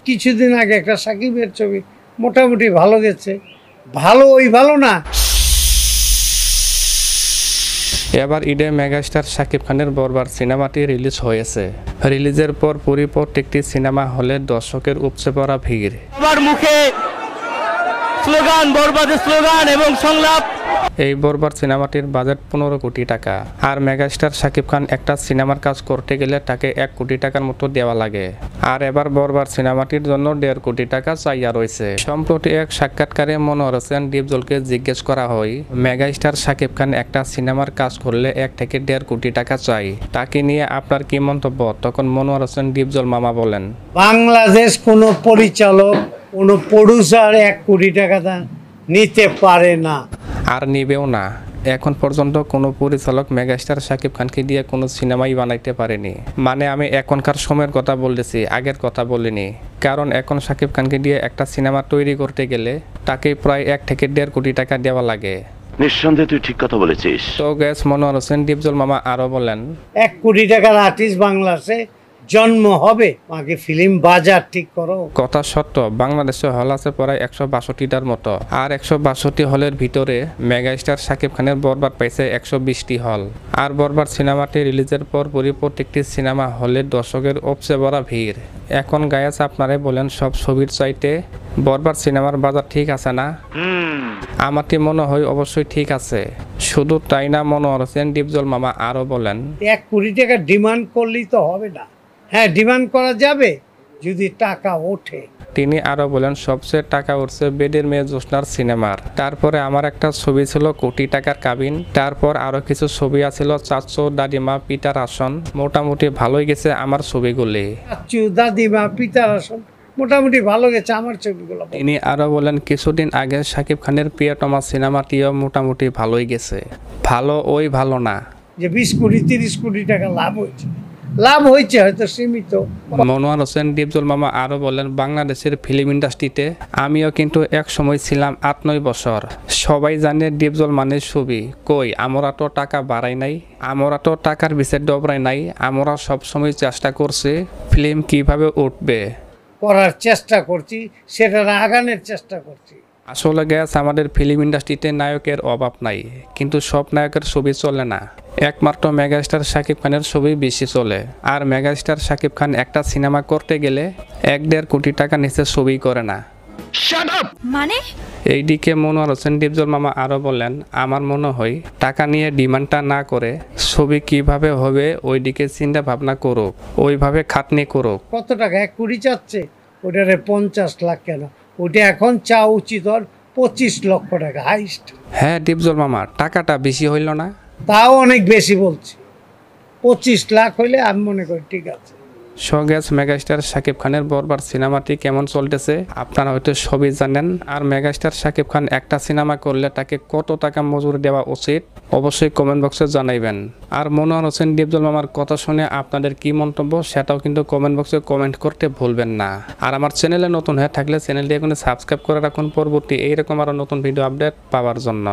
কিছুদিন আগে একটা সাকিবের ছবি মোটামুটি ভালো গেছে, ভালো ওই ভালো না। এবার ঈদে মেগাস্টার শাকিব খানের বরবাদ সিনেমাটি রিলিজ হয়েছে। রিলিজের পর প্রত্যেকটি সিনেমা হলে দর্শকের উপচে পড়া ভিড়। সবার মুখে স্লোগান, বরবাদের স্লোগান এবং সংলাপ। এই বরবাদ সিনেমাটির বাজেট 15 কোটি টাকা। আর মেগাস্টার শাকিব খান একটা সিনেমার কাজ করতে গেলে তাকে 1 কোটি টাকার মতো দেওয়া লাগে। আর এবার বরবাদ সিনেমাটির জন্য 1.5 কোটি টাকা চাইয়া রয়েছে। সম্প্রতি এক সাক্ষাৎকারে মনোয়ার হোসেন ডিপজলকে জিজ্ঞেস করা হয়, মেগাস্টার শাকিব খান একটা সিনেমার কাজ করলে 1 থেকে 1.5 কোটি টাকা চাই, তাকে নিয়ে আপনার কি মন্তব্য? তখন মনোয়ার হোসেন ডিপজল মামা বলেন, বাংলাদেশ কোনো পরিচালক, কোনো প্রডিউসার 1 কোটি টাকা নিতে পারে না, আর নিবেও না। এখন পর্যন্ত কোনো পরিচালক মেগাস্টার শাকিব খানকে দিয়ে কোনো সিনেমাই বানাইতে পারেনি। মানে আমি এখনকার সময়ের কথা বলতেছি, আগের কথা বলিনি। কারণ এখন শাকিব খানকে দিয়ে একটা সিনেমা তৈরি করতে গেলে তাকে প্রায় 1 থেকে 1.5 কোটি টাকা দেওয়া লাগে। নিঃসন্দেহে তুই ঠিক কথা বলেছিস। তো গ্যাস মনোয়ার হোসেন ডিপজল মামা আরো বলেন, 1 কোটি টাকার আর্টিস্ট বাংলাদেশে জন্ম হবে, আগে ফিল্ম বাজার ঠিক করো। কথা সত্য, বাংলাদেশে হল আছে প্রায় 162টার মতো। আর 162টি হলের ভিতরে মেগাস্টার শাকিব খানের বরবাদ পাইছে 120টি হল। আর বরবাদ সিনেমাটি রিলিজের পর প্রত্যেকটি সিনেমা হলে দর্শকের উপচে পড়া ভিড়। এখন গায়াস আপনারাই বলেন, সব ছবির চাইতে বরবাদ সিনেমার বাজার ঠিক আছে না? আমারটি মনে হয় অবশ্যই ঠিক আছে। শুধু তাই না, মনোয়ার হোসেন ডিপজল মামা আরো বলেন, 1 কোটি টাকা ডিমান্ড করলেই তো হবে না। হ্যাঁ, ডিমান্ড করা যাবে যদি টাকা ওঠে। তিনি আরো বলেন, সবচেয়ে টাকা উঠছে বেদের মেয়ে জোসনার সিনেমার। তারপরে আমার একটা ছবি ছিল কোটি টাকার কাবিন। তারপর আরো কিছু ছবি আছিল চাচু, দাদিমা, পিতার আসন। মোটামুটি ভালোই গেছে আমার ছবিগুলি। চাচু, দাদিমা, পিতার আসন মোটামুটি ভালো গেছে আমার ছবিগুলো। তিনি আরো বলেন, কিছুদিন আগে শাকিব খানের প্রিয়তমা সিনেমাটিও মোটামুটি ভালোই গেছে। ভালো ওই ভালো না যে 20 কোটি 30 কোটি টাকা লাভ হয়েছে, লাভ হয়েছে হয়তো সীমিত। মনোয়ার হোসেন ডিপজল মামা আরো বলেন, বাংলাদেশের ফিল্ম ইন্ডাস্ট্রিতে আমিও কিন্তু এক সময় ছিলাম 8-9 বছর। সবাই জানে ডিপজল মানে ছবি। কই আমরা তো টাকা বাড়াই নাই, আমরা তো টাকার বিচার ডবরাই নাই। আমরা সবসময় চেষ্টা করছি ফিল্ম কিভাবে উঠবে, করার চেষ্টা করছি, সেটার আগানোর চেষ্টা করছি। আসলে গ্যাস আমাদের ফিল্ম ইন্ডাস্ট্রিতে নায়কের অভাব নাই, কিন্তু সব নায়কের ছবি চলে না। একমাত্র মেগাস্টার শাকিব খানের ছবি বেশি চলে। আর মেগাস্টার শাকিব খান একটা সিনেমা করতে গেলে 1-1.5 কোটি টাকা নিচে ছবি করে না। মানে এইদিকে মনোয়ার হোসেন ডিপজল মামা আরো বলেন, আমার মনে হয় টাকা নিয়ে ডিমান্ডটা না করে ছবি কিভাবে হবে ওইদিকে চিন্তা ভাবনা করুক, ওইভাবে খাটনি করুক। কত টাকা 1 কোটি চাচ্ছে, ওটারে 50 লাখ কেন? ওটা এখন চা উচিত 25 লক্ষ টাকা হাইস্ট। হ্যাঁ ডিপজল মামা, টাকাটা বেশি হইল না? তাও অনেক বেশি বলছি, 25 লাখ হইলে আমি মনে করি ঠিক আছে। গ্যাস মেগাস্টার শাকিব খানের বরবাদ সিনেমাটি কেমন চলতেছে আপনারা হয়তো সবই জানেন। আর মেগাস্টার শাকিব খান একটা সিনেমা করলে তাকে কত টাকা মজুরি দেওয়া উচিত অবশ্যই কমেন্ট বক্সে জানাইবেন। আর মনোয়ার হোসেন ডিপজল মামার কথা শুনে আপনাদের কি মন্তব্য সেটাও কিন্তু কমেন্ট বক্সে কমেন্ট করতে ভুলবেন না। আর আমার চ্যানেলে নতুন হয়ে থাকলে চ্যানেলটি এখন সাবস্ক্রাইব করে রাখুন পরবর্তী এইরকম আরো নতুন ভিডিও আপডেট পাওয়ার জন্য।